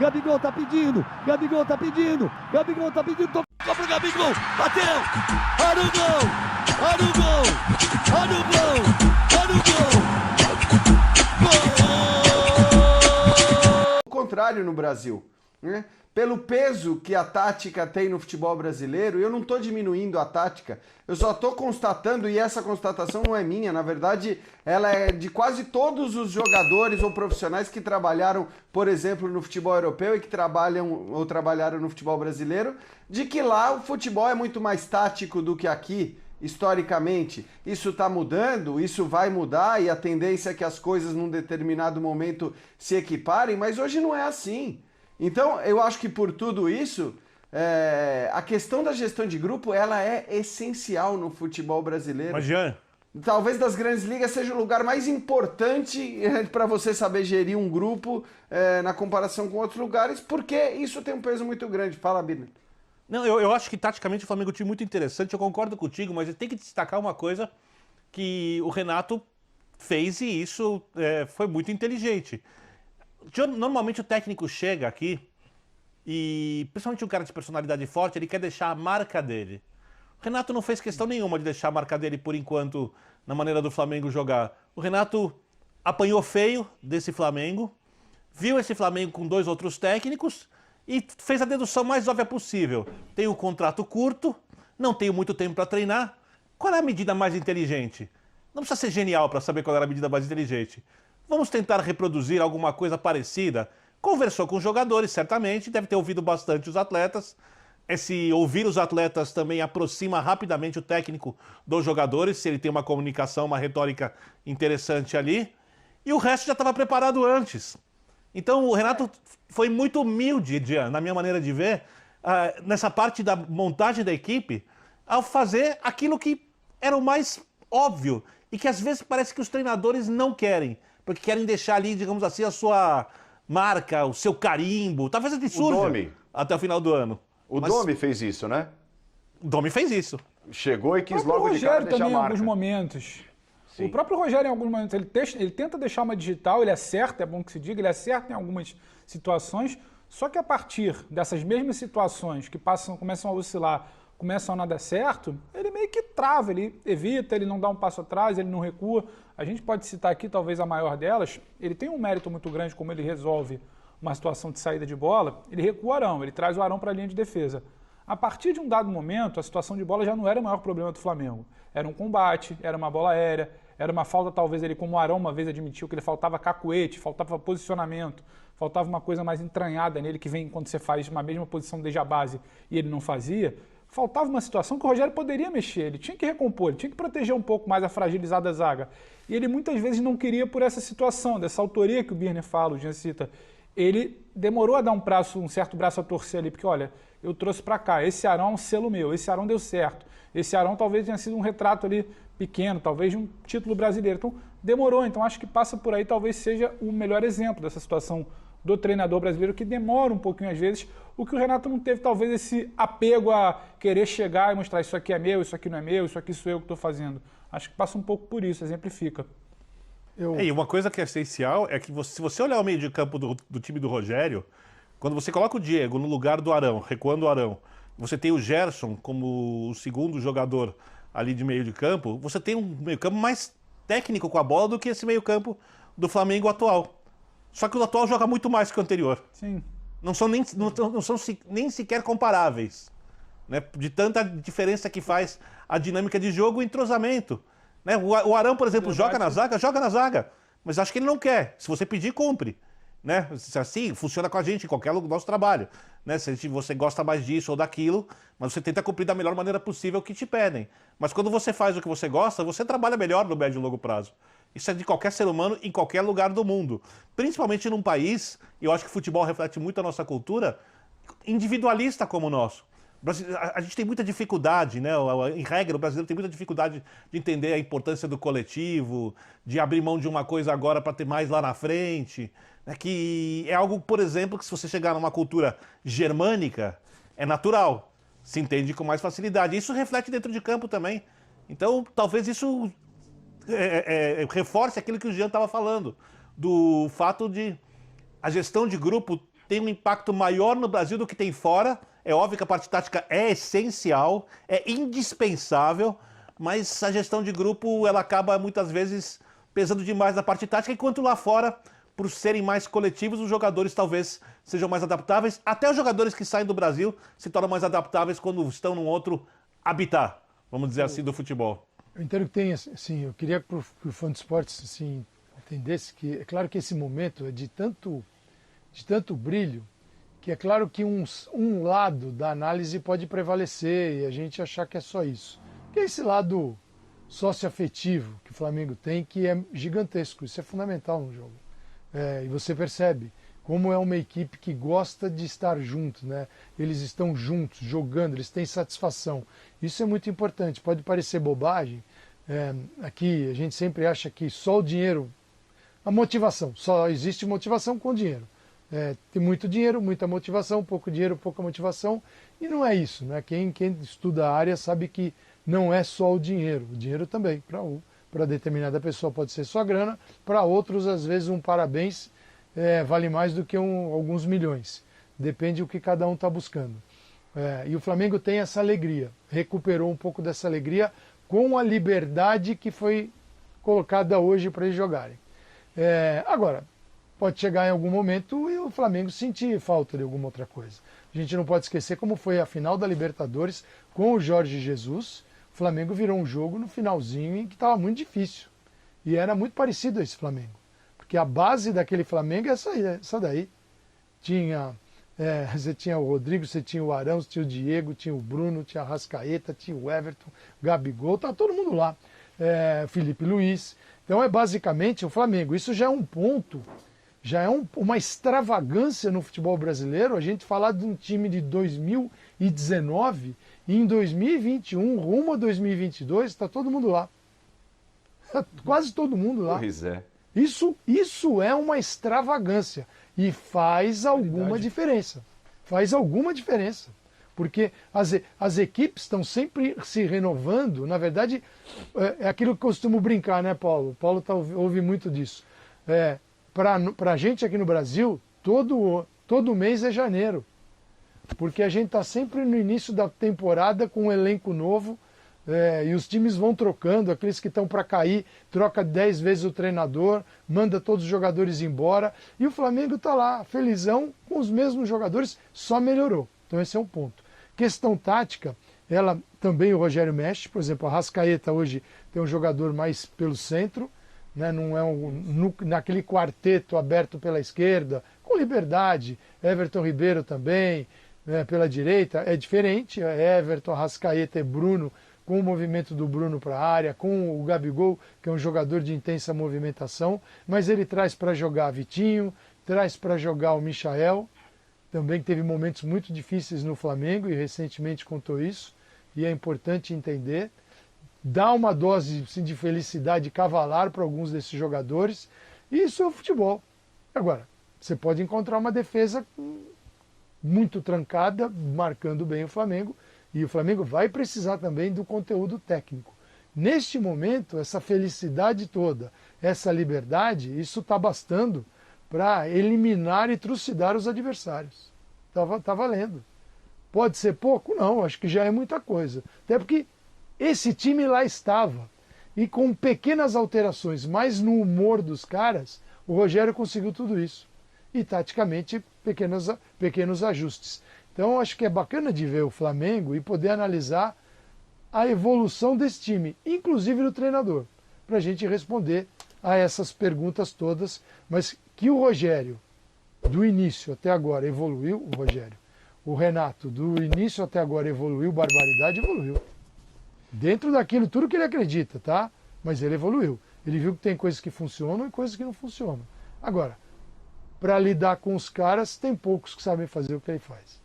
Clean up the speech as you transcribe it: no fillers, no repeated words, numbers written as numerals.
Gabigol tá pedindo, Gabigol tá pedindo, Gabigol tá pedindo, tocou pro Gabigol, bateu, olha o gol, olha o gol, olha o gol, olha o gol. O contrário no Brasil, né? Pelo peso que a tática tem no futebol brasileiro, eu não estou diminuindo a tática, eu só estou constatando, e essa constatação não é minha, na verdade, ela é de quase todos os jogadores ou profissionais que trabalharam, por exemplo, no futebol europeu e que trabalham ou trabalharam no futebol brasileiro, de que lá o futebol é muito mais tático do que aqui, historicamente. Isso está mudando, isso vai mudar, e a tendência é que as coisas num determinado momento se equiparem, mas hoje não é assim. Então, eu acho que por tudo isso, a questão da gestão de grupo, ela é essencial no futebol brasileiro. Mas, Jean... Talvez das grandes ligas seja o lugar mais importante para você saber gerir um grupo na comparação com outros lugares, porque isso tem um peso muito grande. Fala, Birner. Não, eu acho que taticamente o Flamengo é um time muito interessante, eu concordo contigo, mas tem que destacar uma coisa que o Renato fez e isso foi muito inteligente. Normalmente o técnico chega aqui e, principalmente um cara de personalidade forte, ele quer deixar a marca dele. O Renato não fez questão nenhuma de deixar a marca dele por enquanto na maneira do Flamengo jogar. O Renato apanhou feio desse Flamengo, viu esse Flamengo com 2 outros técnicos e fez a dedução mais óbvia possível. Tem um contrato curto, não tenho muito tempo para treinar. Qual é a medida mais inteligente? Não precisa ser genial para saber qual era a medida mais inteligente. Vamos tentar reproduzir alguma coisa parecida. Conversou com os jogadores, certamente, deve ter ouvido bastante os atletas. Esse ouvir os atletas também aproxima rapidamente o técnico dos jogadores, se ele tem uma comunicação, uma retórica interessante ali. E o resto já estava preparado antes. Então o Renato foi muito humilde, na minha maneira de ver, nessa parte da montagem da equipe, ao fazer aquilo que era o mais óbvio e que às vezes parece que os treinadores não querem. Porque querem deixar ali, digamos assim, a sua marca, o seu carimbo. Talvez ele surja até o final do ano. O Domi fez isso, né? O Domi fez isso. Chegou e quis logo de cara deixar a marca. Também, em alguns momentos. Sim. O próprio Rogério, em alguns momentos, ele tenta deixar uma digital, ele acerta, é bom que se diga, ele acerta em algumas situações, só que a partir dessas mesmas situações que começam a oscilar, começam a não dar certo, ele meio que trava, ele evita, ele não dá um passo atrás, ele não recua. A gente pode citar aqui, talvez a maior delas, ele tem um mérito muito grande como ele resolve uma situação de saída de bola, ele recua o Arão, ele traz o Arão para a linha de defesa. A partir de um dado momento, a situação de bola já não era o maior problema do Flamengo. Era um combate, era uma bola aérea, era uma falta, talvez ele, como o Arão uma vez admitiu, que ele faltava cacuete, faltava posicionamento, faltava uma coisa mais entranhada nele, que vem quando você faz uma mesma posição desde a base e ele não fazia. Faltava uma situação que o Rogério poderia mexer, ele tinha que recompor, ele tinha que proteger um pouco mais a fragilizada zaga. E ele muitas vezes não queria por essa situação, dessa autoria que o Birner fala, o Jean cita. Ele demorou a dar um certo braço a torcer ali, porque olha, eu trouxe para cá, esse Arão é um selo meu, esse Arão deu certo, esse Arão talvez tenha sido um retrato ali pequeno, talvez de um título brasileiro. Então demorou, então acho que passa por aí, talvez seja o melhor exemplo dessa situação do treinador brasileiro, que demora um pouquinho às vezes, o que o Renato não teve talvez esse apego a querer chegar e mostrar isso aqui é meu, isso aqui não é meu, isso aqui sou eu que estou fazendo. Acho que passa um pouco por isso, exemplifica. E uma coisa que é essencial é que se você olhar o meio de campo do time do Rogério, quando você coloca o Diego no lugar do Arão, recuando o Arão, você tem o Gerson como o segundo jogador ali de meio de campo, você tem um meio campo mais técnico com a bola do que esse meio campo do Flamengo atual. Só que o atual joga muito mais que o anterior. Sim. Não são nem sequer comparáveis, né? De tanta diferença que faz a dinâmica de jogo e o entrosamento. Né? O Arão, por exemplo, joga na zaga, mas acho que ele não quer. Se você pedir, cumpre. Né? Assim, funciona com a gente em qualquer lugar do nosso trabalho. Né? Se você gosta mais disso ou daquilo, mas você tenta cumprir da melhor maneira possível o que te pedem. Mas quando você faz o que você gosta, você trabalha melhor no médio e longo prazo. Isso é de qualquer ser humano em qualquer lugar do mundo. Principalmente num país, e eu acho que o futebol reflete muito a nossa cultura, individualista como o nosso. A gente tem muita dificuldade, né? Em regra, o brasileiro tem muita dificuldade de entender a importância do coletivo, de abrir mão de uma coisa agora para ter mais lá na frente. Né? Que é algo, por exemplo, que se você chegar numa cultura germânica, é natural. Se entende com mais facilidade. Isso reflete dentro de campo também. Então, talvez isso reforce aquilo que o Jean estava falando, do fato de a gestão de grupo tem um impacto maior no Brasil do que tem fora. É óbvio que a parte tática é essencial, é indispensável, mas a gestão de grupo ela acaba muitas vezes pesando demais na parte tática, enquanto lá fora, por serem mais coletivos, os jogadores talvez sejam mais adaptáveis. Até os jogadores que saem do Brasil se tornam mais adaptáveis quando estão num outro habitat, vamos dizer assim, do futebol. Eu entendo que tem, assim, eu queria que o fã de esportes assim, entendesse que é claro que esse momento é de tanto brilho, que é claro que um lado da análise pode prevalecer e a gente achar que é só isso. Que é esse lado socioafetivo que o Flamengo tem, que é gigantesco, isso é fundamental no jogo. E você percebe como é uma equipe que gosta de estar junto, né? Eles estão juntos, jogando, eles têm satisfação. Isso é muito importante, pode parecer bobagem. Aqui a gente sempre acha que só o dinheiro, a motivação, só existe motivação com dinheiro. Tem muito dinheiro, muita motivação, pouco dinheiro, pouca motivação, e não é isso, né? Quem estuda a área sabe que não é só o dinheiro também, para determinada pessoa pode ser só grana, para outros às vezes um parabéns vale mais do que alguns milhões, depende do que cada um está buscando. E o Flamengo tem essa alegria, recuperou um pouco dessa alegria com a liberdade que foi colocada hoje para eles jogarem. Agora, pode chegar em algum momento e o Flamengo sentir falta de alguma outra coisa. A gente não pode esquecer como foi a final da Libertadores com o Jorge Jesus. O Flamengo virou um jogo no finalzinho em que estava muito difícil. E era muito parecido a esse Flamengo. Porque a base daquele Flamengo é essa daí. Você tinha o Rodrigo, você tinha o Arão, você tinha o Diego, tinha o Bruno, tinha a Arrascaeta, tinha o Everton, o Gabigol, tá todo mundo lá. Felipe Luiz. Então é basicamente o Flamengo. Isso já é um ponto, já é uma extravagância no futebol brasileiro. A gente falar de um time de 2019 e em 2021, rumo a 2022, está todo mundo lá. Quase todo mundo lá. Pois é. Isso é uma extravagância e faz alguma diferença. Faz alguma diferença. Porque as equipes estão sempre se renovando. Na verdade, é aquilo que eu costumo brincar, né, Paulo? Paulo ouve muito disso. Para a gente aqui no Brasil, todo mês é janeiro. Porque a gente está sempre no início da temporada com um elenco novo e os times vão trocando. Aqueles que estão para cair, troca 10 vezes o treinador, manda todos os jogadores embora. E o Flamengo está lá, felizão, com os mesmos jogadores, só melhorou. Então esse é um ponto. Questão tática, ela também o Rogério mexe. Por exemplo, a Arrascaeta hoje tem um jogador mais pelo centro, né? Não é naquele quarteto aberto pela esquerda, com liberdade. Everton Ribeiro também, pela direita, é diferente. Everton, Arrascaeta e Bruno, com o movimento do Bruno para a área, com o Gabigol, que é um jogador de intensa movimentação, mas ele traz para jogar Vitinho, traz para jogar o Michael, também teve momentos muito difíceis no Flamengo e recentemente contou isso, e é importante entender. Dá uma dose assim, de felicidade cavalar para alguns desses jogadores, e isso é o futebol. Agora, você pode encontrar uma defesa muito trancada, marcando bem o Flamengo, e o Flamengo vai precisar também do conteúdo técnico. Neste momento, essa felicidade toda, essa liberdade, isso está bastando para eliminar e trucidar os adversários. Tá valendo. Pode ser pouco? Não, acho que já é muita coisa. Até porque esse time lá estava. E com pequenas alterações, mas no humor dos caras, o Rogério conseguiu tudo isso. E taticamente, pequenos ajustes. Então acho que é bacana de ver o Flamengo e poder analisar a evolução desse time, inclusive do treinador, para a gente responder a essas perguntas todas, mas que o Rogério, do início até agora, evoluiu, o Rogério. O Renato, do início até agora, evoluiu, barbaridade, evoluiu. Dentro daquilo, tudo que ele acredita, tá? Mas ele evoluiu. Ele viu que tem coisas que funcionam e coisas que não funcionam. Agora, para lidar com os caras, tem poucos que sabem fazer o que ele faz.